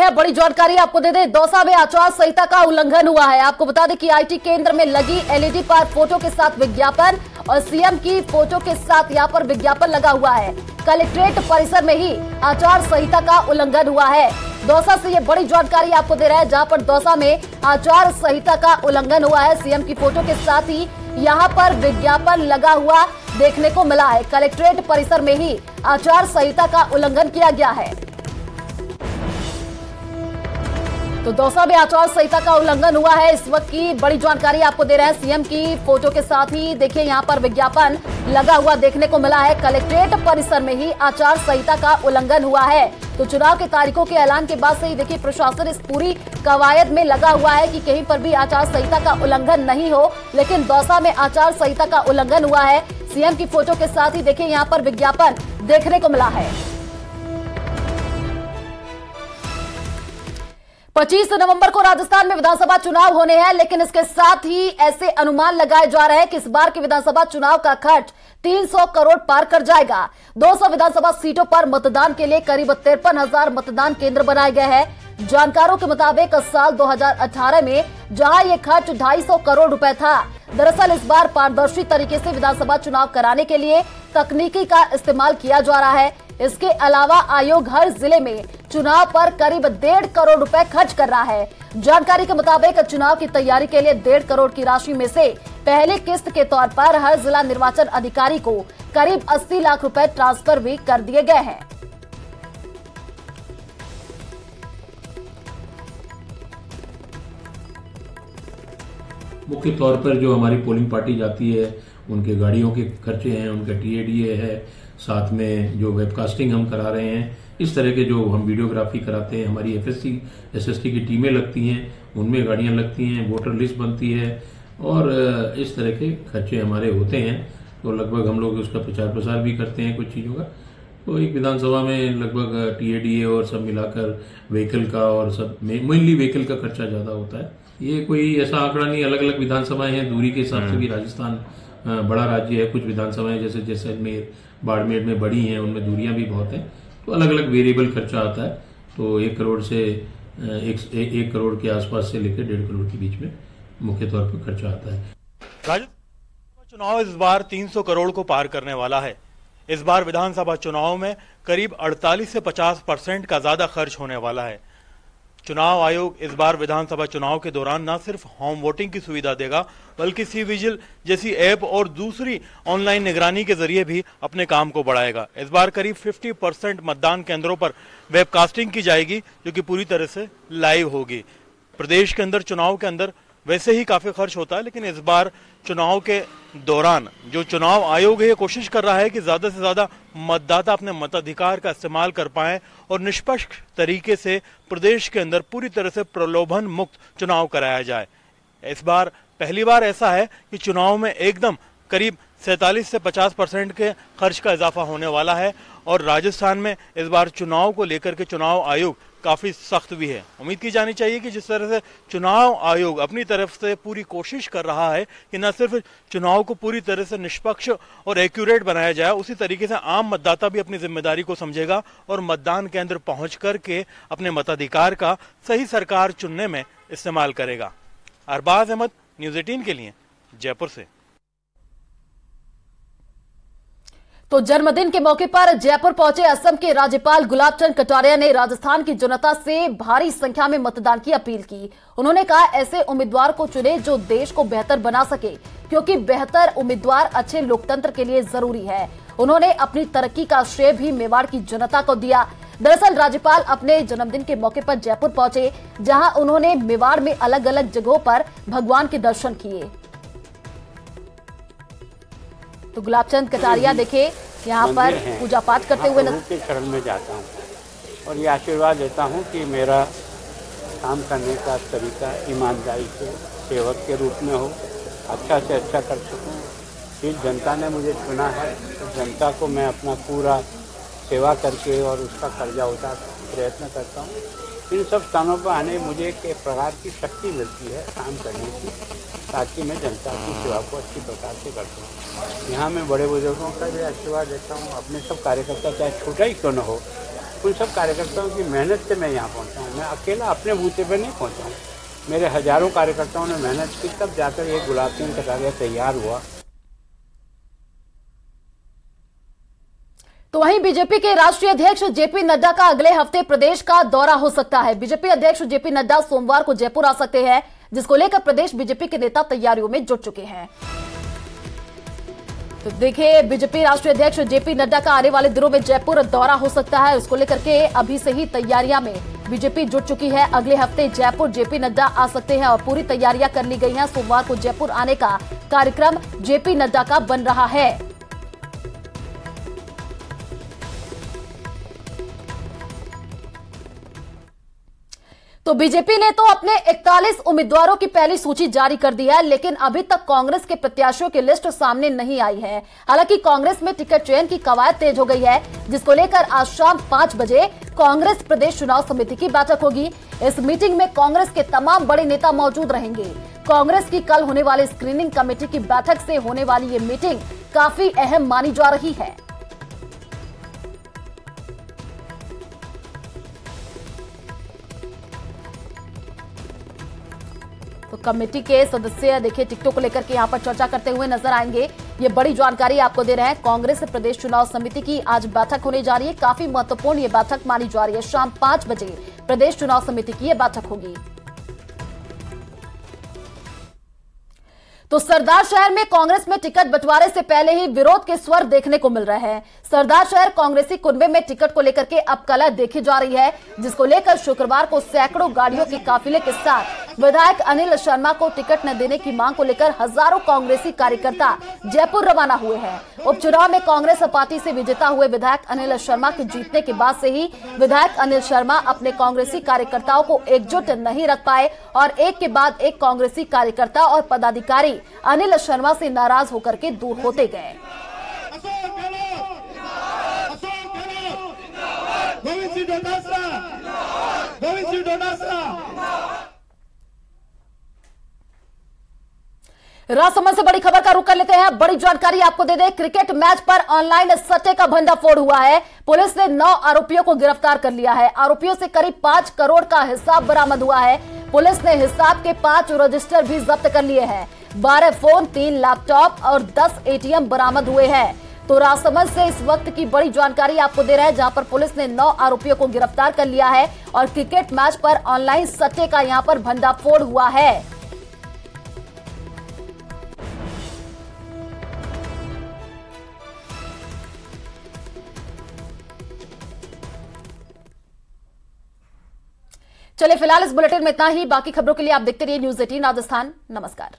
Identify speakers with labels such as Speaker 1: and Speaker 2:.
Speaker 1: हैं, बड़ी जानकारी आपको दे दें। दौसा में आचार संहिता का उल्लंघन हुआ है। आपको बता दें कि आईटी केंद्र में लगी एलईडी पर फोटो के साथ विज्ञापन और सीएम की फोटो के साथ यहां पर विज्ञापन लगा हुआ है। कलेक्ट्रेट परिसर में ही आचार संहिता का उल्लंघन हुआ है। दौसा से ये बड़ी जानकारी आपको दे रहे हैं, जहां पर दौसा में आचार संहिता का उल्लंघन हुआ है। सीएम की फोटो के साथ ही यहां पर विज्ञापन लगा हुआ देखने को मिला है। कलेक्ट्रेट परिसर में ही आचार संहिता का उल्लंघन किया गया है। तो दौसा में आचार संहिता का उल्लंघन हुआ है। इस वक्त की बड़ी जानकारी आपको दे रहे हैं। सीएम की फोटो के साथ ही देखिए यहां पर विज्ञापन लगा हुआ देखने को मिला है। कलेक्ट्रेट परिसर में ही आचार संहिता का उल्लंघन हुआ है। तो चुनाव के तारीखों के ऐलान के बाद से ही देखिए प्रशासन इस पूरी कवायद में लगा हुआ है कि कहीं पर भी आचार संहिता का उल्लंघन नहीं हो। लेकिन दौसा में आचार संहिता का उल्लंघन हुआ है। सीएम की फोटो के साथ ही देखिए यहां पर विज्ञापन देखने को मिला है। 25 नवंबर को राजस्थान में विधानसभा चुनाव होने हैं, लेकिन इसके साथ ही ऐसे अनुमान लगाए जा रहे हैं कि इस बार के विधानसभा चुनाव का खर्च 300 करोड़ पार कर जाएगा। 200 विधानसभा सीटों पर मतदान के लिए करीब 53,000 मतदान केंद्र बनाए गए हैं। जानकारों के मुताबिक साल 2018 में जहां ये खर्च 250 करोड़ रुपए था। दरअसल इस बार पारदर्शी तरीके से विधानसभा चुनाव कराने के लिए तकनीकी का इस्तेमाल किया जा रहा है। इसके अलावा आयोग हर जिले में चुनाव पर करीब 1.5 करोड़ रुपए खर्च कर रहा है। जानकारी के मुताबिक चुनाव की तैयारी के लिए 1.5 करोड़ की राशि में से पहली किस्त के तौर पर हर जिला निर्वाचन अधिकारी को करीब 80 लाख रुपए ट्रांसफर भी कर दिए गए हैं।
Speaker 2: मुख्य तौर पर जो हमारी पोलिंग पार्टी जाती है, उनके गाड़ियों के खर्चे हैं, उनका टीएडीए है, साथ में जो वेबकास्टिंग हम करा रहे हैं, इस तरह के जो हम वीडियोग्राफी कराते हैं, हमारी एफएससी एसएसटी की टीमें लगती हैं, उनमें गाड़ियां लगती हैं, वोटर लिस्ट बनती है और इस तरह के खर्चे हमारे होते हैं। तो लगभग हम लोग उसका प्रचार प्रसार भी करते हैं कुछ चीज़ों का। तो एक विधानसभा में लगभग टीएडीए और सब मिलाकर व्हीकल का और सब मेनली व्हीकल का खर्चा ज़्यादा होता है। ये कोई ऐसा आंकड़ा नहीं, अलग अलग विधानसभाएं हैं, दूरी के हिसाब से भी राजस्थान बड़ा राज्य है। कुछ विधानसभाएं जैसे जैसलमेर बाड़मेर में बड़ी हैं, उनमें दूरियां भी बहुत हैं, तो अलग अलग वेरिएबल खर्चा आता है। तो 1 करोड़ से 1 करोड़ के आसपास से लेकर 1.5 करोड़ के बीच में मुख्य तौर पर खर्चा आता है।
Speaker 3: राजस्थान चुनाव इस बार 300 करोड़ को पार करने वाला है। इस बार विधानसभा चुनाव में करीब 48 से 50% का ज्यादा खर्च होने वाला है। चुनाव आयोग इस बार विधानसभा चुनाव के दौरान न सिर्फ होम वोटिंग की सुविधा देगा, बल्कि सी विजिल जैसी ऐप और दूसरी ऑनलाइन निगरानी के जरिए भी अपने काम को बढ़ाएगा। इस बार करीब 50% मतदान केंद्रों पर वेबकास्टिंग की जाएगी, जो कि पूरी तरह से लाइव होगी। प्रदेश के अंदर चुनाव के अंदर वैसे ही काफी खर्च होता है, लेकिन इस बार चुनाव के दौरान जो चुनाव आयोग है, ये कोशिश कर रहा है कि ज्यादा से ज्यादा मतदाता अपने मताधिकार का इस्तेमाल कर पाएं और निष्पक्ष तरीके से प्रदेश के अंदर पूरी तरह से प्रलोभन मुक्त चुनाव कराया जाए। इस बार पहली बार ऐसा है कि चुनाव में एकदम करीब 47 से 50% के खर्च का इजाफा होने वाला है और राजस्थान में इस बार चुनाव को लेकर के चुनाव आयोग काफी सख्त भी है। उम्मीद की जानी चाहिए कि जिस तरह से चुनाव आयोग अपनी तरफ से पूरी कोशिश कर रहा है कि न सिर्फ चुनाव को पूरी तरह से निष्पक्ष और एक्यूरेट बनाया जाए, उसी तरीके से आम मतदाता भी अपनी जिम्मेदारी को समझेगा और मतदान केंद्र पहुंच करके अपने मताधिकार का सही सरकार चुनने में इस्तेमाल करेगा। अरबाज अहमद, न्यूज़ 18 के लिए जयपुर से।
Speaker 1: तो जन्मदिन के मौके पर जयपुर पहुंचे असम के राज्यपाल गुलाब चंद कटारिया ने राजस्थान की जनता से भारी संख्या में मतदान की अपील की। उन्होंने कहा ऐसे उम्मीदवार को चुने जो देश को बेहतर बना सके, क्योंकि बेहतर उम्मीदवार अच्छे लोकतंत्र के लिए जरूरी है। उन्होंने अपनी तरक्की का श्रेय भी मेवाड़ की जनता को दिया। दरअसल राज्यपाल अपने जन्मदिन के मौके पर जयपुर पहुंचे, जहां उन्होंने मेवाड़ में अलग अलग जगहों पर भगवान के दर्शन किए। तो गुलाब चंद कटारिया देखे यहाँ पर पूजा पाठ करते हुए
Speaker 4: के शरण में जाता हूँ और ये आशीर्वाद देता हूँ कि मेरा काम करने का तरीका ईमानदारी से सेवक के रूप में हो, अच्छा से अच्छा कर सकूँ। जिस जनता ने मुझे चुना है, तो जनता को मैं अपना पूरा सेवा करके और उसका कर्जा उतार प्रयत्न करता हूँ। इन सब स्थानों पर आने मुझे एक प्रकार की शक्ति मिलती है काम करने की, ताकि मैं जनता की सेवा को अच्छी प्रकार से कर सकूँ। यहाँ मैं बड़े बुजुर्गों का भी आशीर्वाद देता हूँ, अपने सब कार्यकर्ता चाहे छोटा ही क्यों न हो, उन सब कार्यकर्ताओं की मेहनत से मैं यहाँ पहुँचा हूँ। मैं अकेला अपने बूते पर नहीं पहुँचा हूँ, मेरे हजारों कार्यकर्ताओं ने मेहनत की, तब जाकर ये गुलाब सिंह कटारिया तैयार हुआ।
Speaker 1: तो वहीं बीजेपी के राष्ट्रीय अध्यक्ष जेपी नड्डा का अगले हफ्ते प्रदेश का दौरा हो सकता है। बीजेपी अध्यक्ष जेपी नड्डा सोमवार को जयपुर आ सकते हैं, जिसको लेकर प्रदेश बीजेपी के नेता तैयारियों में जुट चुके हैं। तो देखिए, बीजेपी राष्ट्रीय अध्यक्ष जेपी नड्डा का आने वाले दिनों में जयपुर दौरा हो सकता है। उसको लेकर के अभी से ही तैयारियां में बीजेपी जुट चुकी है। अगले हफ्ते जयपुर जेपी नड्डा आ सकते हैं और पूरी तैयारियां कर ली गई हैं। सोमवार को जयपुर आने का कार्यक्रम जेपी नड्डा का बन रहा है। तो बीजेपी ने तो अपने 41 उम्मीदवारों की पहली सूची जारी कर दी है, लेकिन अभी तक कांग्रेस के प्रत्याशियों की लिस्ट सामने नहीं आई है। हालांकि कांग्रेस में टिकट चयन की कवायद तेज हो गई है, जिसको लेकर आज शाम 5 बजे कांग्रेस प्रदेश चुनाव समिति की बैठक होगी। इस मीटिंग में कांग्रेस के तमाम बड़े नेता मौजूद रहेंगे। कांग्रेस की कल होने वाली स्क्रीनिंग कमेटी की बैठक से होने वाली ये मीटिंग काफी अहम मानी जा रही है। तो कमेटी के सदस्य देखिए टिकटों को लेकर के यहां पर चर्चा करते हुए नजर आएंगे। ये बड़ी जानकारी आपको दे रहे हैं। कांग्रेस प्रदेश चुनाव समिति की आज बैठक होने जा रही है। काफी महत्वपूर्ण ये बैठक मानी जा रही है। शाम 5 बजे प्रदेश चुनाव समिति की ये बैठक होगी। तो सरदार शहर में कांग्रेस में टिकट बंटवारे से पहले ही विरोध के स्वर देखने को मिल रहे हैं। सरदार शहर कांग्रेसी कुनबे में टिकट को लेकर के अब कलह देखी जा रही है, जिसको लेकर शुक्रवार को सैकड़ों गाड़ियों के काफिले के साथ विधायक अनिल शर्मा को टिकट न देने की मांग को लेकर हजारों कांग्रेसी कार्यकर्ता जयपुर रवाना हुए हैं। उपचुनाव में कांग्रेस पार्टी से विजेता हुए विधायक अनिल शर्मा के जीतने के बाद से ही विधायक अनिल शर्मा अपने कांग्रेसी कार्यकर्ताओं को एकजुट नहीं रख पाए और एक के बाद एक कांग्रेसी कार्यकर्ता और पदाधिकारी अनिल शर्मा से नाराज होकर के दूर होते गए। राजसमंद से बड़ी खबर का रुख कर लेते हैं। बड़ी जानकारी आपको दे दें, क्रिकेट मैच पर ऑनलाइन सट्टे का भंडाफोड़ हुआ है। पुलिस ने 9 आरोपियों को गिरफ्तार कर लिया है। आरोपियों से करीब 5 करोड़ का हिसाब बरामद हुआ है। पुलिस ने हिसाब के 5 रजिस्टर भी जब्त कर लिए हैं। 12 फोन, 3 लैपटॉप और 10 एटीएम बरामद हुए हैं। तो राजसमंद से इस वक्त की बड़ी जानकारी आपको दे रहे हैं, जहां पर पुलिस ने 9 आरोपियों को गिरफ्तार कर लिया है और क्रिकेट मैच पर ऑनलाइन सट्टे का यहां पर भंडाफोड़ हुआ है। चलिए फिलहाल इस बुलेटिन में इतना ही। बाकी खबरों के लिए आप देखते रहिए न्यूज़ 18 राजस्थान। नमस्कार।